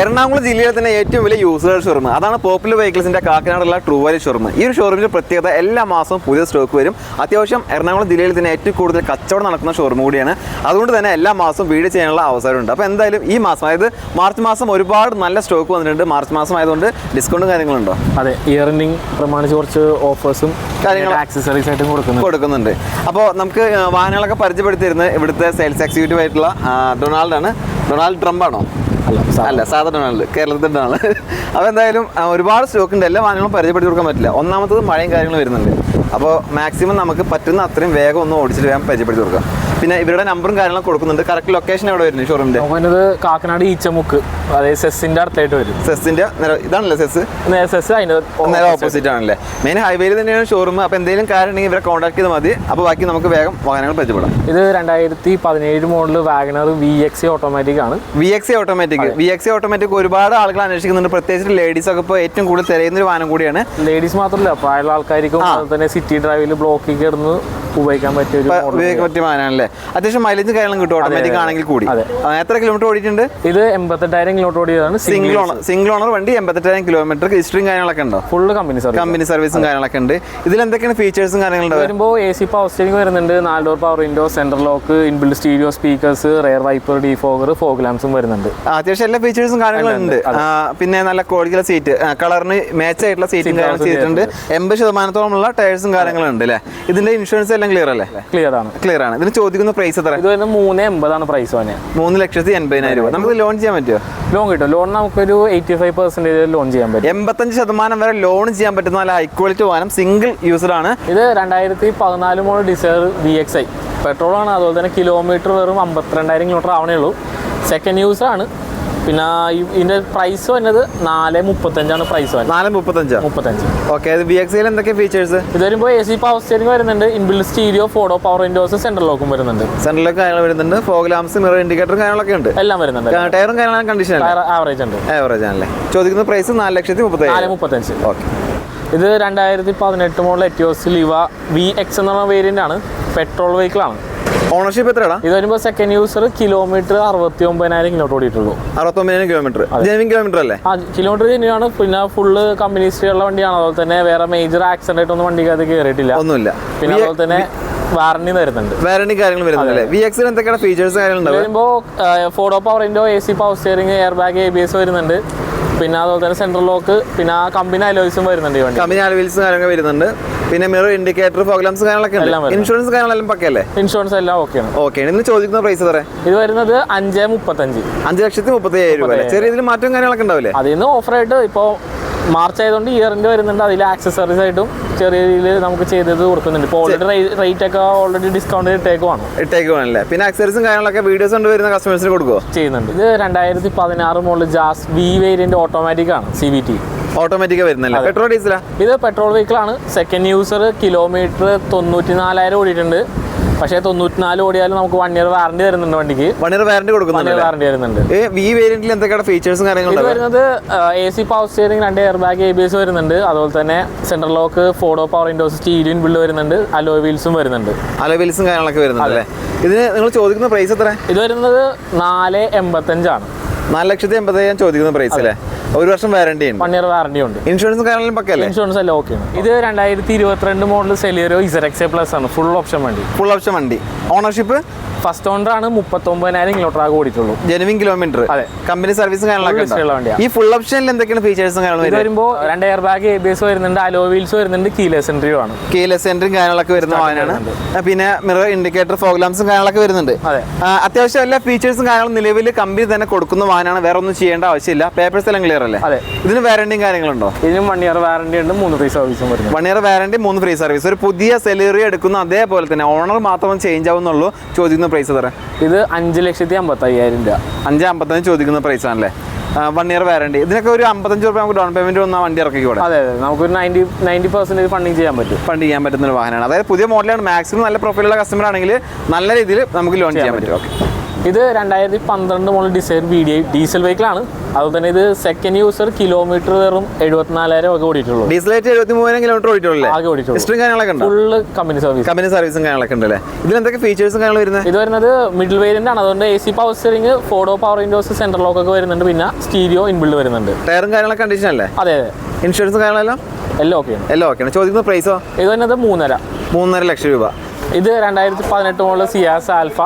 എറണാകുളം ജില്ലയിൽ തന്നെ ഏറ്റവും വലിയ യൂസർ ഷോറൂം അതാണ് പോപ്പുലർ വെഹിക്കിൾസിന്റെ കാക്കനാടുള്ള ട്രൂ വാല്യൂ ഷോറൂം. ഈ ഒരു ഷോറൂമിന്റെ പ്രത്യേകത എല്ലാ മാസവും പുതിയ സ്റ്റോക്ക് വരും. അത്യാവശ്യം എറണാകുളം ജില്ലയിൽ തന്നെ ഏറ്റവും കൂടുതൽ കച്ചവടം നടക്കുന്ന ഷോറൂം കൂടിയാണ്. അതുകൊണ്ട് തന്നെ എല്ലാ മാസവും വീഡിയോ ചെയ്യാനുള്ള അവസരമുണ്ട്. അപ്പോൾ എന്തായാലും ഈ മാസം, അതായത് മാർച്ച് മാസം ഒരുപാട് നല്ല സ്റ്റോക്ക് വന്നിട്ടുണ്ട്. മാർച്ച് മാസം ആയതുകൊണ്ട് ഡിസ്കൗണ്ടും കാര്യങ്ങളുണ്ടോ? അതെ, ഇയർ എൻഡിങ് പ്രമാണിച്ച് കുറച്ച് ഓഫേഴ്സും കാര്യങ്ങളും ആക്സസറീസ് ആയിട്ടും കൊടുക്കുന്നുണ്ട്. അപ്പോൾ നമുക്ക് വാഹനങ്ങളൊക്കെ പരിചയപ്പെടുത്തി തരുന്നത് ഇവിടുത്തെ സെയിൽസ് എക്സിക്യൂട്ടീവ് ആയിട്ടുള്ള ഡൊണാൾഡാണ്. ഡൊണാൾഡ് ട്രംപ് ആണോ? അല്ല, സാധാ ഡൊണാൾഡ്, കേരളത്തിൻ്റെ ഡൊണാൾഡ്. അപ്പോൾ എന്തായാലും ഒരുപാട് സ്റ്റോക്ക് ഉണ്ട്. എല്ലാ വാഹനങ്ങളും പരിചയപ്പെടുത്തി കൊടുക്കാൻ പറ്റില്ല. ഒന്നാമത്തത് മഴയും കാര്യങ്ങളും വരുന്നുണ്ട്. അപ്പോൾ മാക്സിമം നമുക്ക് പറ്റുന്ന അത്രയും വേഗം ഒന്ന് ഓടിച്ചിട്ട് വേഗം പരിചയപ്പെടുത്തി കൊടുക്കാം. പിന്നെ ഇവരുടെ നമ്പറും കാര്യങ്ങളും കൊടുക്കുന്നുണ്ട്. കറക്റ്റ് ലൊക്കേഷൻ എവിടെ വരുന്നത് ഷോറൂമിൻ്റെ? കാക്കനാട് ഈച്ചമുക്ക്, അതായത് സെസ്സിൻ്റെ അടുത്തായിട്ട് വരും. സെസ്സിൻ്റെ ഇതാണല്ലേ സെസ്? സെസ് അതിൻ്റെ നേരെ ഓപ്പോസിറ്റ് ആണല്ലേ. മെയിൻ ഹൈവേയിൽ തന്നെയാണ് ഷോറൂം. അപ്പോൾ എന്തെങ്കിലും കാര്യം ഉണ്ടെങ്കിൽ ഇവരെ കോൺടാക്ട് ചെയ്താൽ മതി. അപ്പോൾ ബാക്കി നമുക്ക് വേഗം വാഹനങ്ങൾ പരിചയപ്പെടാം. ഇത് 2017 മോഡൽ വാഗണർ VXE ഓട്ടോമാറ്റിക് ആണ്. VXE ഓട്ടോമാറ്റിക് ഒരുപാട് ആളുകൾ അന്വേഷിക്കുന്നുണ്ട്. പ്രത്യേകിച്ച് ലേഡീസ് ഒക്കെ ഇപ്പോൾ ഏറ്റവും കൂടുതൽ തിരയുന്ന ഒരു വാഹനം കൂടിയാണ്. ലേഡീസ് മാത്രമല്ല, പ്രായമുള്ള ആൾക്കാർക്കും അതുപോലെ തന്നെ സിറ്റി ഡ്രൈവിൽ ബ്ലോക്കിൽ കിടന്ന് ഉപയോഗിക്കാൻ പറ്റിയ വാഹനമല്ലേ. അത്യാവശ്യം മൈലേജും കാര്യങ്ങളും കിട്ടും ഓട്ടോമാറ്റിക് ആണെങ്കിൽ കൂടി. എത്ര കിലോമീറ്റർ ഓടിയിട്ടുണ്ട്? ഇത് 88,000 കിലോമീറ്റർ ഓടിയതാണ്. സിംഗിൾ ഓണർ വണ്ടി. 88,000 കിലോമീറ്റർ. ഹിസ്റ്ററിയും കാര്യങ്ങളൊക്കെ ഉണ്ടോ? ഫുള്ള് കമ്പനി സർവീസും കാര്യങ്ങളൊക്കെ ഉണ്ട്. ഇതിൽ എന്തൊക്കെയാണ് ഫീച്ചേഴ്സും കാര്യങ്ങളും വരുമ്പോൾ AC പവർ സ്റ്റിയറിംഗ് വരുന്നുണ്ട്, 4 door power window, central lock, inbuilt stereo speakers, rear wiper, defogger, fog ലാംപ്സും വരുന്നുണ്ട്. അത്യാവശ്യം എല്ലാ ഫീച്ചേഴ്സും കാര്യങ്ങളും ഉണ്ട്. പിന്നെ നല്ല ക്വാളിറ്റിയുള്ള സീറ്റ്, കളറിന് മാച്ച് ആയിട്ടുള്ള സീറ്റും കാര്യങ്ങളും ചെയ്തിട്ടുണ്ട്. 80% ടയർസും കാര്യങ്ങളും ഉണ്ട് അല്ലേ. ഇതിന്റെ ഇൻഷുറൻസ് എല്ലാം ക്ലിയർ അല്ലേ? ക്ലിയർ ആണ്. ഇതിന് ചോദിക്കുന്ന പ്രൈസ് എത്ര? ഇത് 380 പ്രൈസ്. 3,80,000 രൂപ. നമുക്ക് ലോൺ ചെയ്യാൻ പറ്റുമോ? ലോൺ കിട്ടും. ലോൺ നമുക്കൊരു 85% ലോൺ ചെയ്യാൻ പറ്റും. 85% വരെ ലോൺ ചെയ്യാൻ പറ്റുന്ന നല്ല ഹൈ ക്വാളിറ്റി വാഹനം. സിംഗിൾ യൂസർ ആണ്. ഇത് 2014 മോഡൽ ഡിസയർ VXI പെട്രോൾ ആണ്. അതുപോലെ തന്നെ കിലോമീറ്റർ വെറും 52,000 കിലോമീറ്റർ ആവണേ ഉള്ളൂ. സെക്കൻഡ് യൂസർ ആണ്. പിന്നെ ഇതിന്റെ പ്രൈസ് വന്നത് 435 പ്രൈസ്. 435. ഓക്കെ. VXIയിൽ എന്തൊക്കെ ഫീച്ചേഴ്സ്? ഇത് വരുമ്പോൾ AC പവർ സ്റ്റിയറിംഗ് വരുന്നുണ്ട്, inbuilt stereo, 4 door power windows, central ലോക്കും വരുന്നുണ്ട്. സെൻട്രൽ ലോക്ക് കാര്യങ്ങൾ വരുന്നുണ്ട്. ഫോഗ് ലാംപ്സ്, മിറർ ഇൻഡിക്കേറ്ററും കാര്യങ്ങളൊക്കെ ഉണ്ട്. എല്ലാം വരുന്നുണ്ട്. ടയറും കാര്യങ്ങളും കണ്ടീഷൻ ആവറേജ് ഉണ്ട്. ആവറേജ് ആണല്ലേ. ചോദിക്കുന്ന പ്രൈസ് 4,35,000. ഓക്കെ. ഇത് 2018 മോഡൽ എറ്റിയോസ് ലിവ VX എന്ന് പറഞ്ഞ വേരിയന്റ് ആണ്. പെട്രോൾ വെഹിക്കിൾ ആണ്. ഓണർഷിപ്പ് എത്രയാണ്? ഇത് വരുമ്പോൾ സെക്കൻഡ് യൂസർ കിലോമീറ്റർ 69,000 കിലോമീറ്റർ ഓടിയിട്ടുള്ളൂ. 69,000 കിലോമീറ്റർ. ജെനുവിൻ കിലോമീറ്റർ അല്ലേ? കിലോമീറ്റർ ജെനുവിനാണ്. പിന്നെ ഫുള്ള് കമ്പനി ഹിസ്റ്ററി ഉള്ള വണ്ടിയാണ്. അതുപോലെ തന്നെ വേറെ മേജർ ആക്സിഡന്റ് ആയിട്ടൊന്നും വണ്ടിക്കകത്ത് കയറിയിട്ടില്ല. ഒന്നുമില്ല. പിന്നെ അതുപോലെ തന്നെ വാറണ്ടി വരുന്നുണ്ട്. വാറണ്ടി കാര്യങ്ങൾ വരുന്നുണ്ടല്ലേ. VXIൽ എന്തൊക്കെയാണ് ഫീച്ചേഴ്സ് കാര്യങ്ങളുണ്ട്? വരുമ്പോൾ 4 door power window, AC power steering, air bag, ABS വരുന്നുണ്ട്. പിന്നെ അതുപോലെ തന്നെ സെൻട്രൽ ലോക്ക്, പിന്നെ കമ്പനി അലോയ്സും വരുന്നുണ്ട്. കമ്പനി അലോയ്സും കാര്യങ്ങൾ വരുന്നുണ്ട്. പിന്നെ മിറർ ഇൻഡിക്കേറ്റർ, ഫോഗ് ലാംപ്സ് കാര്യങ്ങളൊക്കെ ഉണ്ട്. ഇൻഷുറൻസ് കാര്യങ്ങളെല്ലാം പക്കല്ലേ? ഇൻഷുറൻസ് എല്ലാം ഓക്കെയാണ്. ഓക്കെ. ഇന്ന് ചോദിക്കുന്ന പ്രൈസ് എത്ര? ഇത് വരുന്നത് 5,35. 5,30,000 രൂപ. ചെറിയ ഇതിൽ മാറ്റം കാര്യങ്ങളൊക്കെ ഉണ്ടാവില്ലേ? അതിന് ഓഫറായിട്ട് ഇപ്പോൾ മാർച്ച് ആയതുകൊണ്ട് ഇയറിന്റെ വരുന്നുണ്ട്. അതിൽ ആക്സസറീസ് ആയിട്ടും ചെറിയ രീതിയിൽ നമുക്ക് ചെയ്തത് കൊടുക്കുന്നുണ്ട്. ഇപ്പോൾ ഓൾറെഡി റേറ്റ് ഒക്കെ ഓൾറെഡി ഡിസ്കൗണ്ട് ഇട്ടേക്കുവാണല്ലേ. പിന്നെ ആക്സസറീസും കാര്യങ്ങളൊക്കെ വീഡിയോസ് കൊണ്ട് വരുന്ന കസ്റ്റമേഴ്സിന് കൊടുക്കുമോ? ചെയ്യുന്നുണ്ട്. ഇത് 2016 model Jazz V variant automatic ആണ്. CVT ഓട്ടോമാറ്റിക് വരുന്നല്ലേ. പെട്രോൾ ഡീസലാ? ഇത് പെട്രോൾ വെഹിക്കിൾ ആണ്. സെക്കൻഡ് യൂസർ കിലോമീറ്റർ 94,000 ഓടിയിട്ടുണ്ട്. പക്ഷേ 94 ഓടിയാലും നമുക്ക് 1 ഇയർ വാറണ്ടി വരുന്നുണ്ട്. വണ്ടിക്ക് 1 ഇയർ വാറണ്ടി കൊടുക്കുന്നുണ്ട്. വാറണ്ടി വരുന്നുണ്ട്. V വേരിയന്റിൽ എന്തൊക്കെയാണ് ഫീച്ചേഴ്സും കാര്യങ്ങളും? ഇത് വരുന്നത് AC power steering, 2 air bag, ABS വരുന്നുണ്ട്. അതുപോലെ തന്നെ central lock, 4 door power Windows, stereo build വരുന്നുണ്ട്. അലോയ് വീൽസും വരുന്നുണ്ട്. അലോയ് വീൽസും കാര്യങ്ങളൊക്കെ വരുന്നുണ്ട് അല്ലേ. ഇതിന് നിങ്ങൾ ചോദിക്കുന്ന പ്രൈസ് എത്ര? ഇത് വരുന്നത് 4,85 ആണ്. 4,80,000 ചോദിക്കുന്ന പ്രൈസ് അല്ലേ. 1 വർഷം വാറണ്ടി ഉണ്ട്. 1 ഇയർ വാറണ്ടി ഉണ്ട്. ഇൻഷുറൻസ് കാര്യങ്ങളും പക്കല്ലേ? ഇൻഷുറൻസ് എല്ലാം ഓക്കെയാണ്. ഇത് 2022 മോഡൽ സെലിയറോ ZXA പ്ലസ് ആണ്. ഫുൾ ഓപ്ഷൻ വണ്ടി. ഓണർഷിപ്പ് ഫസ്റ്റ് ഓണർ ആണ്. 39,000 കിലോമീറ്റർ ആകെ ഓടിയിട്ടുള്ളൂ. Genuine kilometre. അതെ. കമ്പനി സർവീസും കാര്യങ്ങളൊക്കെ. ഈ ഫുൾ ഓപ്ഷനിൽ എന്തൊക്കെയാണ് ഫീച്ചേഴ്സും കാര്യങ്ങളും വരുമ്പോൾ 2 എയർ ബാഗ്, ABS വരുന്നുണ്ട്. അലോയ് വീൽസ് വരുന്നുണ്ട്. കീലെസ് എൻട്രിയും ആണ്. കീലെസ് എൻട്രിയും കാര്യങ്ങളൊക്കെ വരുന്ന വാഹനമാണ്. പിന്നെ മിറർ ഇൻഡിക്കേറ്റർ, ഫോഗ് ലാംപ്സും കാര്യങ്ങളൊക്കെ വരുന്നുണ്ട്. അത്യാവശ്യം എല്ലാ ഫീച്ചേഴ്സും കാര്യങ്ങളും നിലവിൽ കമ്പനി തന്നെ കൊടുക്കുന്ന വാഹനമാണ്. വേറെ ഒന്നും ചെയ്യേണ്ട ആവശ്യമില്ല. പേപ്പേഴ്സ് എല്ലാം ക്ലിയർ അല്ലേ? അതെ. ഇതിന് വാറണ്ടിയും കാര്യങ്ങളുണ്ടോ? ഇതിനും 1 ഇയർ വാറണ്ടി ഉണ്ട്. 3 ഫ്രീ സർവീസും വരുന്നു. 1 ഇയർ വാറണ്ടി, 3 ഫ്രീ സർവീസ്. ഒരു പുതിയ സെലറി എടുക്കുന്ന അതേപോലെ തന്നെ ഓണർ മാത്രം ചേഞ്ച് ആവുന്നുള്ളൂ. ചോദിക്കുന്ന പ്രൈസ് എത്ര? ഇത് 5,55,000 രൂപ. 5,55 ചോദിക്കുന്ന പ്രൈസ് ആണല്ലേ. 1 ഇയർ വാറണ്ടി. ഇതിനൊക്കെ ഒരു 55 രൂപ നമുക്ക് ഡൗൺ പേയ്മെന്റ് വന്ന വണ്ടി ഇറക്കി കൂടെ. അതെ, നമുക്കൊരു 90% ഫണ്ടിങ് ചെയ്യാൻ പറ്റുന്ന ഒരു വാഹനമാണ്. അതായത് പുതിയ മോഡലാണ്. മാക്സിമം നല്ല പ്രൊഫൈലുള്ള കസ്റ്റമർ ആണെങ്കിൽ നല്ല രീതിയിൽ നമുക്ക് ലോൺ ചെയ്യാൻ പറ്റും. ഓക്കെ. ഇത് 2012 മോഡൽ ഡിസൈർ VDI ഡീസൽ വെഹിക്കിളാണ്. അതുപോലെ തന്നെ ഇത് സെക്കൻഡ് യൂസർ കിലോമീറ്റർ വെറും 74,000 ഒക്കെ ഓടിയിട്ടുള്ളൂ. ഡീസലായിട്ട് 73,000 കിലോമീറ്റർ ഓടിയിട്ടുള്ളൂ. ആകെ ഓടിയിട്ടുള്ളൂ. ഹിസ്റ്ററി കാര്യങ്ങളൊക്കെ ഉണ്ട്. ഫുള്ള് കമ്പനി സർവീസും കാര്യങ്ങളൊക്കെ ഉണ്ട് അല്ലേ? ഇതിൽ എന്തൊക്കെ ഫീച്ചേഴ്സും കാര്യങ്ങൾ വരുന്നത്? ഇത് വരുന്നത് മിഡിൽ വേരിയന്റ് ആണ്. അതുകൊണ്ട് AC power steering, 4 power windows, central lock ഒക്കെ വരുന്നുണ്ട്. പിന്നെ സ്റ്റീരിയോ ഇൻബിൽഡ് വരുന്നുണ്ട്. ടയറും കാര്യങ്ങളൊക്കെ കണ്ടീഷൻ അല്ലേ? അതെ. ഇൻഷുറൻസും കാര്യങ്ങളെല്ലാം എല്ലാം ഓക്കെയാണ്. എല്ലാം ഓക്കെയാണ്. ചോദിക്കുന്ന പ്രൈസോ? ഇത് വരുന്നത് 3.5 ലക്ഷം രൂപ. ഇത് 2018 model Ciaz alpha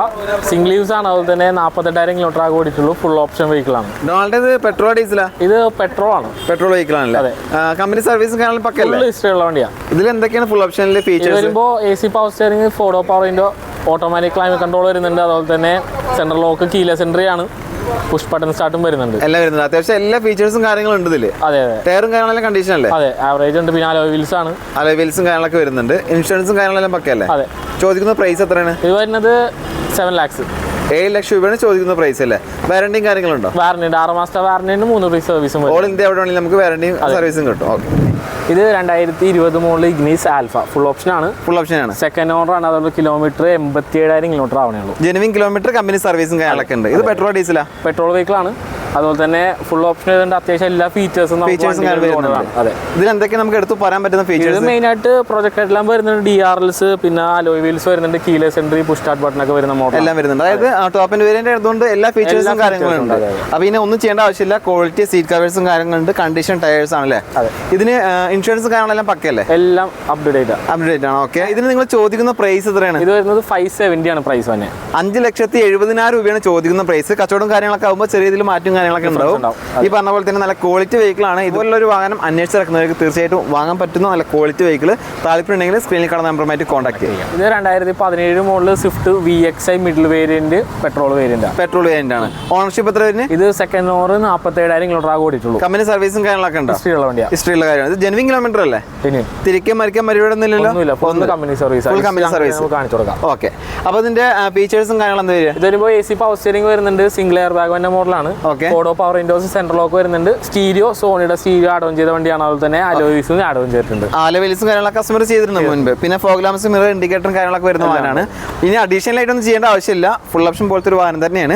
single use ആണ്. അതുപോലെ തന്നെ 48,000 കിലോമീറ്റർ ആകെ ഓടിയിട്ടുള്ളൂ. ഫുൾ ഓപ്ഷൻ വെഹിക്കിൾ ആണ്. ഡൊണാൾഡ് പെട്രോൾ ഡീസലാ? ഇത് പെട്രോൾ ആണ്. പെട്രോൾ വെഹിക്കിൾ ആണല്ലേ? കമ്പനി സർവീസും കാര്യങ്ങളും പക്കല്ലേ? ഹിസ്റ്ററി ഉള്ള വണ്ടിയാണ്. ഇതിൽ എന്തൊക്കെയാണ് ഫുൾ ഓപ്ഷനിലെ ഫീച്ചേഴ്സ്? വരുമ്പോൾ AC power steering, 4 power window, automatic climate control വരുന്നുണ്ട്. അതുപോലെ തന്നെ സെൻട്രൽ ലോക്ക്, കീലെസ് എൻട്രി ആണ്. പുഷ് ബട്ടൺ സ്റ്റാർട്ടും വരുന്നുണ്ട്. എല്ലാം വരുന്നുണ്ട്. അത്യാവശ്യം എല്ലാ ഫീച്ചേഴ്സും കാര്യങ്ങളും ഉണ്ട് ഇതില്. അതെ. ടയറും കാര്യങ്ങളെല്ലാം കണ്ടീഷൻ അല്ലേ? അതെ, ആവറേജ് ഉണ്ട്. പിന്നെ അലോയ് വീൽസ് ആണ്. അലോയ് വീൽസും കാര്യങ്ങളൊക്കെ വരുന്നുണ്ട്. ഇൻഷുറൻസും കാര്യങ്ങളെല്ലാം പക്കല്ലേ? അതെ. ചോദിക്കുന്ന പ്രൈസ് എത്രയാണ്? ഇത് വരുന്നത് 7 lakhs. 7 ലക്ഷം രൂപയാണ് ചോദിക്കുന്ന പ്രൈസ് അല്ലേ? വാറണ്ടിയും കാര്യങ്ങളുണ്ടോ? വാറണ്ടി ഉണ്ട്. 6 മാസത്തെ വാറണ്ടിന് 3 ഫ്രീ സർവീസും. ഓൾ ഇന്ത്യ എവിടെ വേണമെങ്കിലും നമുക്ക് വാറണ്ടിയും സർവീസും കിട്ടും. ഓക്കെ. ഇത് 2020 model ignis alpha full option ആണ്. സെക്കൻഡ് ഓണർ ആണ്. അതുകൊണ്ട് കിലോമീറ്റർ 87,000 കിലോമീറ്റർ ആവണേ ഉള്ളൂ. ജെനുവിൻ കിലോമീറ്റർ, കമ്പനി സർവീസും കാര്യങ്ങളൊക്കെ ഉണ്ട്. ഇത് പെട്രോൾ ഡീസലാ? പെട്രോൾ വെഹിക്കിൾ ആണ്. അതുപോലെ തന്നെ ഫുൾ ഓപ്ഷൻ ചെയ്തുകൊണ്ട് അത്യാവശ്യം എല്ലാ ഫീച്ചേഴ്സും അതെ. ഇതിൽ എന്തൊക്കെ നമുക്ക് എടുത്ത് പറയാൻ പറ്റുന്ന ഫീച്ചേഴ്സ്? മെയിൻ ആയിട്ട് പ്രൊജക്ട് എല്ലാം വരുന്നുണ്ട്. DRLs, പിന്നെ അലോയ് വീൽസ് വരുന്നുണ്ട്. Keyless entry, push start button ഒക്കെ വരുന്ന മോഡൽ എല്ലാം വരുന്നുണ്ട്. അതായത് ടോപ്പ് ആൻഡ് വേരിയന്റ് ആയതുകൊണ്ട് എല്ലാ ഫീച്ചേഴ്സും കാര്യങ്ങളും ഉണ്ട്. അപ്പൊ ഇനി ഒന്നും ചെയ്യേണ്ട ആവശ്യമില്ല. ക്വാളിറ്റി സീറ്റ് കവേഴ്സും കാര്യങ്ങളുണ്ട്. കണ്ടീഷൻ ടയേഴ്സ് ആണല്ലേ? ഇതിന് ഇൻഷുറൻസ് കാര്യങ്ങളെല്ലാം പക്കല്ലേ? എല്ലാം അപ്ഡേറ്റ് ആണ്. ഓക്കെ. ഇതിന് നിങ്ങൾ ചോദിക്കുന്ന പ്രൈസ് എത്രയാണ്? ഇത് വരുന്നത് 570 ആണ് പ്രൈസ് തന്നെ. 5,70,000 രൂപയാണ് ചോദിക്കുന്ന പ്രൈസ്. കച്ചവടം കാര്യങ്ങളൊക്കെ ആകുമ്പോൾ ചെറിയ രീതിയിൽ മാറ്റും കാര്യങ്ങളൊക്കെ ഉണ്ടാവും. ഈ പറഞ്ഞ പോലെ തന്നെ നല്ല ക്വാളിറ്റി വെഹിക്കിൾ ആണ്. ഇതുപോലുള്ള ഒരു വാഹനം അന്വേഷിച്ചിറക്കുന്നവർക്ക് തീർച്ചയായിട്ടും വാങ്ങാൻ പറ്റുന്ന നല്ല ക്വാളിറ്റി വെഹിക്കിൾ താല്പര്യമുണ്ടെങ്കിൽ സ്ക്രീനിൽ കാണുന്ന നമ്പറുമായിട്ട് കോൺടാക്ട് ചെയ്യാം. ഇത് 2017 model Swift VXI middle variant petrol variant ആണ്. ഓണർഷിപ്പ് എത്ര വരുന്നത്? ഇത് സെക്കൻഡ് ഓണർ 47,000 കിലോമീറ്റർ ആകെ ഓടിയിട്ടുള്ളൂ. കമ്പനി സർവീസും കാര്യങ്ങളൊക്കെ ഉണ്ട്. ഹിസ്റ്ററിയുള്ള കാര്യമാണ്. ഇത് ജെനുവിൻ കിലോമീറ്റർ അല്ലേ? തിരിക്കാൻ മരിക്കാൻ പരിപാടിയൊന്നുമില്ലല്ലോ. കമ്പനി സർവീസ് കാണിച്ചു കൊടുക്കാം. ഓക്കെ. അപ്പൊ ഇതിന്റെ ഫീച്ചേഴ്സും കാര്യങ്ങളും എന്താ വരിക? ഇത് വരുമ്പോൾ AC പവർ സ്റ്റിയറിംഗ് വരുന്നുണ്ട്. സിംഗിൾ എയർ ബാഗ് വന്ന മോഡലാണ്. 4 പവർ വിൻഡോസ്, സെൻട്രൽ ലോക്ക് വരുന്നുണ്ട്. സ്റ്റീരിയോ, സോണിയുടെ സ്റ്റീരിയോ ആഡ് ഓൺ ചെയ്ത വണ്ടിയാണ്. അതുപോലെ തന്നെ അലോയ്സും ആഡ് ഓൺ ചെയ്തിട്ടുണ്ട്. അലോയ്സും കാര്യങ്ങളൊക്കെ കസ്റ്റമർ ചെയ്തിട്ടുണ്ട് മുൻപ്. പിന്നെ ഫോഗ് ലാംപ്സ്, മിറർ, ഇൻഡിക്കേറ്ററും കാര്യങ്ങളൊക്കെ വരുന്ന വാഹനമാണ്. ഇനി അഡീഷണൽ ആയിട്ടൊന്നും ചെയ്യേണ്ട ആവശ്യമില്ല. ഫുൾ ഓപ്ഷൻ പോലത്തെ ഒരു വാഹനം തന്നെയാണ്.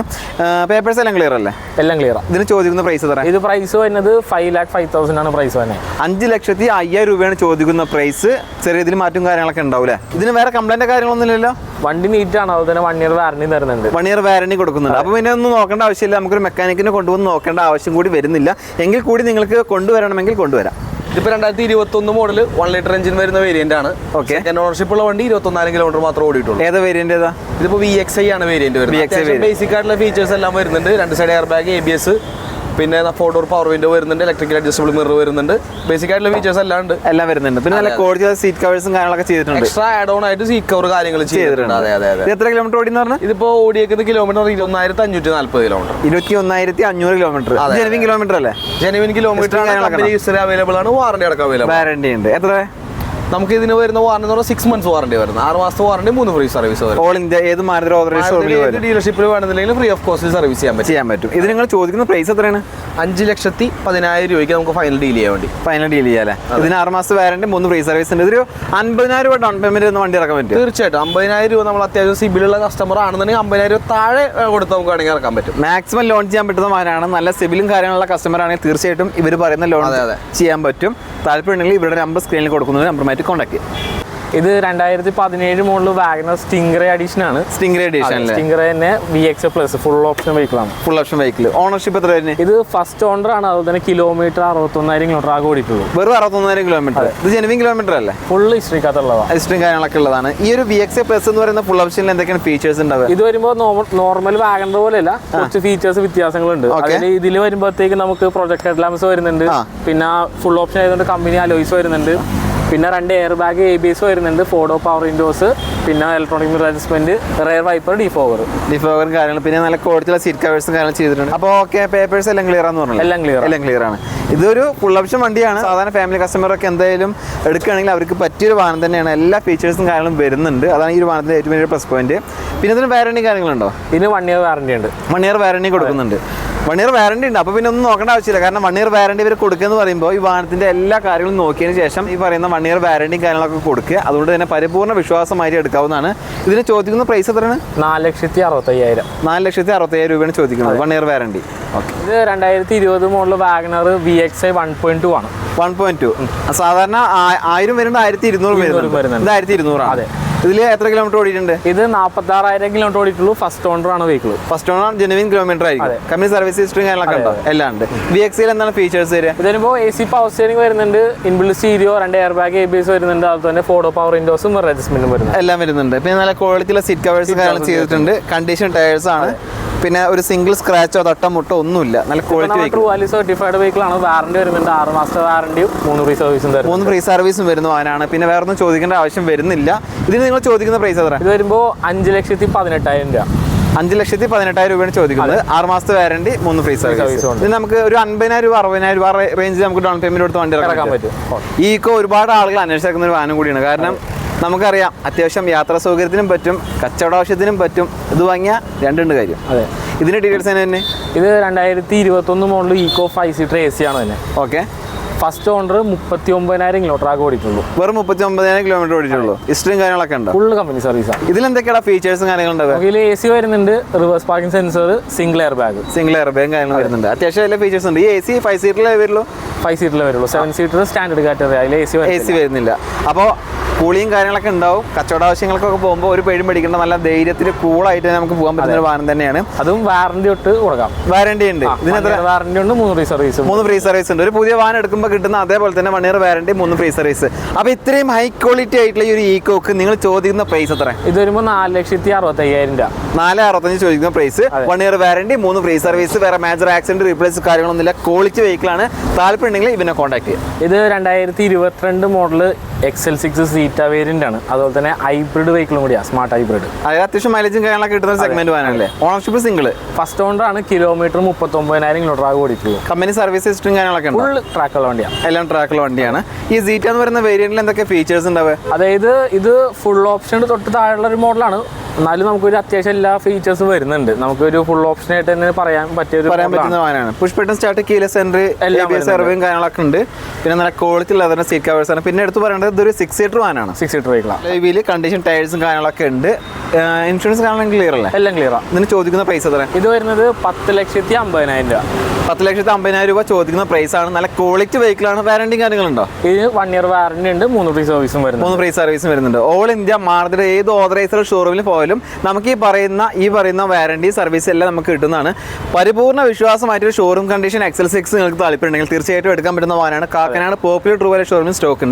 പേപ്പേഴ്സ് എല്ലാം ക്ലിയർ അല്ലേ? എല്ലാം ക്ലിയർ. ഇതിന് ചോദിക്കുന്ന പ്രൈസ് എത്ര? ഇത് പ്രൈസ് വരുന്നത് 5,05,000 ആണ് പ്രൈസ് തന്നെ. 5,05,000 രൂപയാണ് ചോദിക്കുന്ന പ്രൈസ്. ചെറിയ ഇതിൽ മാറ്റും കാര്യങ്ങളൊക്കെ ഉണ്ടാവില്ലേ? ഇതിന് വേറെ കംപ്ലൈന്റ് കാര്യങ്ങളൊന്നും ഇല്ലല്ലോ? വണ്ടി നീറ്റ് ആണ്. അതുപോലെ തന്നെ 1 year വാറണ്ടി തരുന്നുണ്ട്. 1 year വാറണ്ടി കൊടുക്കുന്നുണ്ട്. അപ്പൊ പിന്നെ ഒന്നും നോക്കേണ്ട ആവശ്യമില്ല. നമുക്കൊരു മെക്കാനിക്കിനെ കൊണ്ടുവന്ന് നോക്കേണ്ട ആവശ്യം കൂടി വരുന്നില്ല. എങ്കിൽ കൂടി നിങ്ങൾക്ക് കൊണ്ടുവരണമെങ്കിൽ കൊണ്ടുവരാം. ഇതിപ്പോൾ 2021 മോഡൽ 1 ലിറ്റർ എഞ്ചിൻ വരുന്ന വേരിയന്റ് ആണ്. ഓക്കെ. ഓണർഷിപ്പ് ഉള്ള വണ്ടി 21,000 കിലോമീറ്റർ മാത്രം ഓടിയിട്ടുള്ളൂ. ഏതാ വേരിയന്റ്? ഏതാ? ഇതിപ്പോൾ VXI ആണ് വേരിയന്റ് വരുന്നത്. ബേസിക് ആയിട്ടുള്ള ഫീച്ചേഴ്സ് എല്ലാം വരുന്നുണ്ട്. 2 സൈഡ് എയർ ബാഗ്, ABS, പിന്നെ 4 ഡോർ പവർ വിൻഡോ വരുന്നുണ്ട്. ഇലക്ട്രിക്കൽ അഡ്ജസ്റ്റബിൾ മിറർ വരുന്നുണ്ട്. ബേസിക് ആയിട്ടുള്ള ഫീച്ചേഴ്സ് എല്ലാം വരുന്നുണ്ട്. പിന്നെ നല്ല ക്വാളിറ്റി സീറ്റ് കവേഴ്സും കാര്യങ്ങളൊക്കെ ചെയ്തിട്ടുണ്ട്. എക്സ്ട്രാ ആഡ് ഓൺ ആയിട്ട് സീറ്റ് കവർ കാര്യങ്ങൾ ചെയ്തിട്ടുണ്ട്. അതെ. എത്ര കിലോമീറ്റർ ഓടി എന്ന് പറഞ്ഞാൽ? ഇതിപ്പോ ഓടിയേക്കുന്ന kilometre 21,540 kilometre. 21,500 kilometre. Genuine kilometre അല്ലേ? ജെനുവിൻ കിലോമീറ്റർ അവൈലബിൾ ആണ്. വാറണ്ടി അടക്കം അവൈലബിൾ. വാറണ്ടി ഉണ്ട്. എത്ര? നമുക്ക് ഇതിന് വരുന്ന വാറണ്ടി എന്ന് പറഞ്ഞാൽ 6 months വാറണ്ടി വരുന്നത്. 6 മാസത്തെ warranty, 3 free service. All India ഏത് ഡീലർഷിപ്പിൽ വേണമെന്നുണ്ടെങ്കിൽ ഫ്രീ ഓഫ് കോസ്റ്റ് സർവീസ് ചെയ്യാൻ പറ്റും. ഇത് നിങ്ങൾ ചോദിക്കുന്ന പ്രൈസ് എത്രയാണ്? 5,10,000 രൂപയ്ക്ക് നമുക്ക് ഫൈനൽ ഡീൽ ചെയ്യാൻ വേണ്ടി. ഇതിന് 6 മാസത്തെ വാറണ്ടി, 3 ഫ്രീ സർവീസ് ഉണ്ട്. ഇതൊരു 50,000 രൂപ ഡൗൺ പേയ്മെന്റ് വണ്ടി ഇറക്കാൻ പറ്റും. തീർച്ചയായിട്ടും 50,000 രൂപ നമ്മൾ അത്യാവശ്യം സിബിലുള്ള കസ്റ്റമർ ആണെന്നുണ്ടെങ്കിൽ 50,000 രൂപ താഴെ കൊടുത്ത് നമുക്ക് വേണമെങ്കിൽ ഇറക്കാൻ പറ്റും. മാക്സിമം ലോൺ ചെയ്യാൻ പറ്റുന്ന വാഹനമാണ്. നല്ല സിബിലും കാര്യങ്ങളുള്ള കസ്റ്റമർ ആണെങ്കിൽ തീർച്ചയായിട്ടും ഇവർ പറയുന്ന ലോൺ ചെയ്യാൻ പറ്റും. താല്പര്യമുണ്ടെങ്കിൽ ഇവരുടെ നമ്പർ സ്ക്രീനിൽ കൊടുക്കുന്നത് നമ്പറുമായിട്ട് കോൺടാക്ട് ചെയ്യാം. ഇത് 2017 മോഡൽ വാഗനർ സ്റ്റിംഗ്റേ എഡിഷൻ ആണ്. സ്റ്റിംഗ്റേ തന്നെ VXI plus full option vehicle ആണ്. Full option vehicle. ഓണർഷിപ്പ് എത്ര വരുന്നത്? ഇത് ഫസ്റ്റ് ഓണർ ആണ്. അതുപോലെ തന്നെ കിലോമീറ്റർ 61,000 കിലോമീറ്റർ ആകെ ഓടിയിട്ടുള്ളൂ. വെറും 61,000 കിലോമീറ്റർ. ഇത് ജെനുവിൻ കിലോമീറ്റർ അല്ലേ? ഫുൾ ഹിസ്റ്ററിക്കകത്തുള്ളതാണ്. ഹിസ്റ്ററിയും കാര്യങ്ങളൊക്കെ ഉള്ളതാണ്. ഈ ഒരു VXI പ്ലസ് എന്ന് പറയുന്ന ഫുൾ ഓപ്ഷനിൽ എന്തൊക്കെയാണ് ഫീച്ചേഴ്സ് ഉണ്ടാവുക? ഇത് വരുമ്പോൾ നോർമൽ വാഗനർ പോലെയല്ല, കുറച്ച് ഫീച്ചേഴ്സ് വ്യത്യാസങ്ങളുണ്ട്. ഇതിൽ വരുമ്പോഴത്തേക്ക് നമുക്ക് പ്രൊജക്ട് ഹെഡ് ലാംപ്സ് വരുന്നുണ്ട്. പിന്നെ ഫുൾ ഓപ്ഷൻ ആയതുകൊണ്ട് കമ്പനി അലോയ്സ് വരുന്നുണ്ട്. പിന്നെ 2 എയർ ബാഗ്, ABS വരുന്നുണ്ട്. 4 ഡോർ പവർ വിൻഡോസ്, പിന്നെ electronic mirror adjustment, rare wiper, defogger കാര്യങ്ങൾ, പിന്നെ നല്ല ക്വാളിറ്റിയുള്ള സീറ്റ് കവേഴ്സും കാര്യങ്ങൾ ചെയ്തിട്ടുണ്ട്. അപ്പോൾ ഓക്കെ, പേപ്പേഴ്സ് എല്ലാം ക്ലിയർ ആണെന്ന് പറഞ്ഞു? എല്ലാം ക്ലിയർ ആണ്. ഇതൊരു ഫുൾ ഓപ്ഷൻ വണ്ടിയാണ്. സാധാരണ ഫാമിലി കസ്റ്റമറൊക്കെ എന്തായാലും എടുക്കുകയാണെങ്കിൽ അവർക്ക് പറ്റിയൊരു വാഹനം തന്നെയാണ്. എല്ലാ ഫീച്ചേഴ്സും കാര്യങ്ങളും വരുന്നുണ്ട്. അതാണ് ഈ ഒരു വാഹനത്തിന്റെ ഏറ്റവും വലിയ പ്ലസ് പോയിന്റ്. പിന്നെ ഇതിന് വാറണ്ടി കാര്യങ്ങളുണ്ടോ? ഇതിന് 1 year വാറണ്ടി ഉണ്ട്. 1 year വാറണ്ടി കൊടുക്കുന്നുണ്ട്. 1 ഇയർ വാറണ്ടി ഉണ്ട്. അപ്പോൾ പിന്നെ ഒന്നും നോക്കേണ്ട ആവശ്യമില്ല. കാരണം 1 ഇയർ വാറണ്ടി ഇവർ കൊടുക്കുക എന്ന് പറയുമ്പോൾ ഈ വാഹനത്തിന്റെ എല്ലാ കാര്യങ്ങളും നോക്കിയതിന് ശേഷം ഈ പറയുന്ന 1 ഇയർ വാറണ്ടിയും കാര്യങ്ങളൊക്കെ കൊടുക്കുക. അതുകൊണ്ട് തന്നെ പരിപൂർണ്ണ വിശ്വാസമായിട്ട് എടുക്കാവുന്നതാണ്. ഇതിന് ചോദിക്കുന്ന പ്രൈസ് എത്രയാണ്? 4,65,000. 4,65,000 രൂപയാണ് ചോദിക്കുന്നത് 1 ഇയർ വാറണ്ടി. ഓക്കെ. ഇത് 2020 മോഡൽ വാഗണർ VXI 1.2 ആണ്. 1.2 സാധാരണ 1000 വരുന്നുണ്ട്, 1200 വരുന്നുണ്ട്. ഇത് 1200 ആണ്. ഇതിൽ എത്ര കിലോമീറ്റർ ഓടിയിട്ടുണ്ട്? ഇത് 46,000 കിലോമീറ്റർ ഓടിയിട്ടുള്ളൂ. ഫസ്റ്റ് ഓണർ ആണ് vehicle. First owner genuine kilometre ആയിരിക്കും. കമ്പനി സർവീസ് ഹിസ്റ്ററി കാര്യങ്ങളൊക്കെ ഉണ്ടോ? എല്ലാം ഉണ്ട്. VXI എന്താണ് ഫീച്ചേഴ്സ് വരിക? ഇതിനിപ്പോ AC പവർ സ്റ്റിയറിംഗ് വരുന്നുണ്ട്, inbuilt stereo, 2 air bag ABS വരുന്നുണ്ട്, അതുപോലെ തന്നെ 4 പവർ വിൻഡോസും അഡ്ജസ്റ്റ്മെന്റും വരുന്നുണ്ട്. എല്ലാം വരുന്നുണ്ട്. പിന്നെ നല്ല ക്വാളിറ്റിയുള്ള സീറ്റ് കവേഴ്സ് കാര്യങ്ങൾ ചെയ്തിട്ടുണ്ട്. കണ്ടീഷൻ ടയേഴ്സ് ആണ്. പിന്നെ ഒരു സിംഗിൾ സ്ക്രാച്ചോ തട്ടോ മുട്ടോ ഒന്നുമില്ല. നല്ല quality true value certified vehicle ആണ്. വാറണ്ടി വരുന്നുണ്ട് 6 മാസത്തെ വാറണ്ടിയും 3 ഫ്രീ സർവീസും. 3 ഫ്രീ സർവീസും വരുന്ന വാഹനമാണ്. പിന്നെ വേറെ ഒന്നും ചോദിക്കേണ്ട ആവശ്യം വരുന്നില്ല. ഇതിന് നിങ്ങൾ ചോദിക്കുന്ന പ്രൈസ് എത്ര? ഇത് വരുമ്പോൾ 5,18,000 രൂപ. 5,18,000 രൂപയാണ് ചോദിക്കുന്നത്. 6 മാസത്തെ വാറണ്ടി 3 ഫ്രീ സർവീസ്. ഇത് നമുക്ക് ഒരു 50,000 രൂപ 60,000 രൂപ റേഞ്ചിൽ നമുക്ക് ഡൗൺ പേയ്മെന്റ് കൊടുത്ത് വണ്ടി ഇറക്കാൻ പറ്റും. ഈ ഒരുപാട് ആളുകൾ അന്വേഷിക്കുന്ന ഒരു വാഹനം കൂടിയാണ്. കാരണം നമുക്കറിയാം അത്യാവശ്യം യാത്രാ സൗകര്യത്തിനും പറ്റും, കച്ചവട ആവശ്യത്തിനും പറ്റും. ഇത് വാങ്ങിയാൽ രണ്ടുണ്ട് കാര്യം. അതെ. ഇതിന്റെ ഡീറ്റെയിൽസ് തന്നെ ഇത് 2021 മോഡൽ ഈക്കോ 5 സീറ്റർ AC ആണ് തന്നെ. ഓക്കെ. ഫസ്റ്റ് ഓണർ 39,000 കിലോമീറ്റർ ആകെ ഓടിയിട്ടുള്ളൂ. വെറും 39,000 കിലോമീറ്റർ ഓടിയിട്ടുള്ളൂ. ഹിസ്റ്ററിയും കാര്യങ്ങളൊക്കെ ഉണ്ട്. ഫുൾ കമ്പനി സർവീസാണ്. ഇതിലെന്തൊക്കെയാണ് ഫീച്ചേഴ്സും കാര്യങ്ങളുണ്ടാവുക? ഇതിൽ AC വരുന്നുണ്ട്, reverse parking sensor, single air bag. Single air bag കാര്യങ്ങൾ വരുന്നുണ്ട്. അത്യാവശ്യം എല്ലാ ഫീച്ചേഴ്സ് ഉണ്ട്. ഈ AC 5 സീറ്ററിലേ വരുള്ളൂ. 5 സീറ്ററിലേ വരുള്ളൂ. 7 സീറ്റർ സ്റ്റാൻഡേർഡ് കാറ്റഗറി. അതിൽ AC വരുന്നില്ല. അപ്പോൾ കൂളിയും കാര്യങ്ങളൊക്കെ ഉണ്ടാവും. കച്ചവട ആവശ്യങ്ങൾക്കൊക്കെ പോകുമ്പോൾ ഒരു പേരും പേടിക്കേണ്ട, നല്ല ധൈര്യത്തിൽ കൂളായിട്ട് നമുക്ക് പോകാൻ പറ്റുന്ന ഒരു വാഹനം തന്നെയാണ്. അതും വാറണ്ടി തൊട്ട് കൊടുക്കാം. വാറണ്ടി ഉണ്ട്. ഇതിന് വാറണ്ടി ഉണ്ട്, 3 ഫ്രീ സർവീസ്. 3 ഫ്രീ സർവീസ് ഉണ്ട്. ഒരു പുതിയ വാഹനം എടുക്കുമ്പോൾ കിട്ടുന്ന അതേപോലെ തന്നെ 1 ഇയർ വാറണ്ടി 3 ഫ്രീ സർവീസ്. അപ്പോൾ ഇത്രയും ഹൈ ക്വാളിറ്റി ആയിട്ടുള്ള ഈ ഒരു ഈക്കോക്ക് നിങ്ങൾ ചോദിക്കുന്ന പ്രൈസ് എത്ര? ഇത് വരുമ്പോൾ 4,65,000 രൂപ. 4,65,000 ചോദിക്കുന്ന price. 1 year warranty 3 free service. വേറെ മേജർ ആക്സിഡന്റ് റീപ്ലേസ് കാര്യങ്ങളൊന്നുമില്ല. ക്വാളിറ്റി വെഹിക്കിളാണ്. താല്പര്യം ഉണ്ടെങ്കിൽ ഇവനെ കോൺടാക്ട് ചെയ്യാം. ഇത് 2022 മോഡൽ XL6 സീറ്റ വേരിയന്റ് ആണ്. അതുപോലെ തന്നെ ഹൈബ്രിഡ് വെഹിക്കിളും കൂടിയാണ്, സ്മാർട്ട് ഹൈബ്രിഡ്. അതായത് അത്യാവശ്യം മൈലേജും കാര്യങ്ങളൊക്കെ കിട്ടുന്ന സെഗ്മെന്റ് വാഹനമല്ലേ? Ownership single. ഫസ്റ്റ് ഓണർ ആണ്. കിലോമീറ്റർ 39,000 കിലോമീറ്റർ ആകെ ഓടിയിട്ടുള്ളൂ. കമ്പനി സർവീസ് ഹിസ്റ്ററും കാര്യങ്ങളൊക്കെ ഉണ്ട്. ഫുൾ ട്രാക്കുള്ള വണ്ടിയാണ്. എല്ലാം ട്രാക്കുള്ള വണ്ടിയാണ്. ഈ സീറ്റ എന്ന് പറയുന്ന വേരിയന്റിൽ എന്തൊക്കെ ഫീച്ചേഴ്സ് ഉണ്ടാവുക? അതായത് ഇത് ഫുൾ ഓപ്ഷൻ തൊട്ട് താഴെയുള്ള ഒരു മോഡലാണ്. എന്നാലും നമുക്കൊരു അത്യാവശ്യം എല്ലാ ഫീച്ചേഴ്സും വരുന്നുണ്ട്. നമുക്കൊരു ഫുൾ ഓപ്ഷൻ ആയിട്ട് തന്നെ പറയാൻ പറ്റുന്ന വാഹനമാണ്. Push button start, keyless entry, ABS സർവീസും കാര്യങ്ങളൊക്കെ ഉണ്ട്. പിന്നെ നല്ല ക്വാളിറ്റി ഉള്ള സീറ്റ് കവേഴ്സ് ആണ്. പിന്നെ എടുത്ത് പറയേണ്ടത് ഇതൊരു 6 സീറ്റർ വാഹനമാണ്. 6 സീറ്റർ വെഹിക്കിളാണ്. ഇതിൽ കണ്ടീഷൻ ടയേഴ്സും കാര്യങ്ങളൊക്കെ ഉണ്ട്. ഇൻഷുറൻസ് കാര്യങ്ങളും ക്ലിയർ അല്ലേ? എല്ലാം ക്ലിയറാണ്. ഇതിന് ചോദിക്കുന്ന പ്രൈസ് എത്ര? ഇത് വരുന്നത് 10,50,000 രൂപ. 10,50,000 രൂപ ചോദിക്കുന്ന പ്രൈസ് ആണ്. നല്ല ക്വാളിറ്റി വെഹിക്കിളാണ്. വാറണ്ടി കാര്യങ്ങളുണ്ടോ? ഇത് 1 ഇയർ വാറണ്ടി ഉണ്ട്, 3 ഫ്രീ സർവീസും വരുന്നുണ്ട്. 3 ഫ്രീ സർവീസും വരുന്നുണ്ട്. ഓൾ ഇന്ത്യ മാർക്കറ്റ് ഏത് ഓതറൈസ്ഡ് ഷോറൂമിൽ പോയാലും നമുക്ക് ഈ പറയുന്ന വാറണ്ടി സർവീസ് എല്ലാം നമുക്ക് കിട്ടുന്നതാണ്. പരിപൂർണ്ണ വിശ്വാസമായിട്ടൊരു ഷോറൂം കണ്ടീഷൻ XL6 നിങ്ങൾക്ക് താല്പര്യമുണ്ടെങ്കിൽ തീർച്ചയായിട്ടും എടുക്കാൻ പറ്റുന്ന വാഹനമാണ്. കാക്കനാട് പോപ്പുലർ ട്രൂ വാല്യൂ ഷോറൂമിൽ സ്റ്റോക്ക് ഉണ്ട്.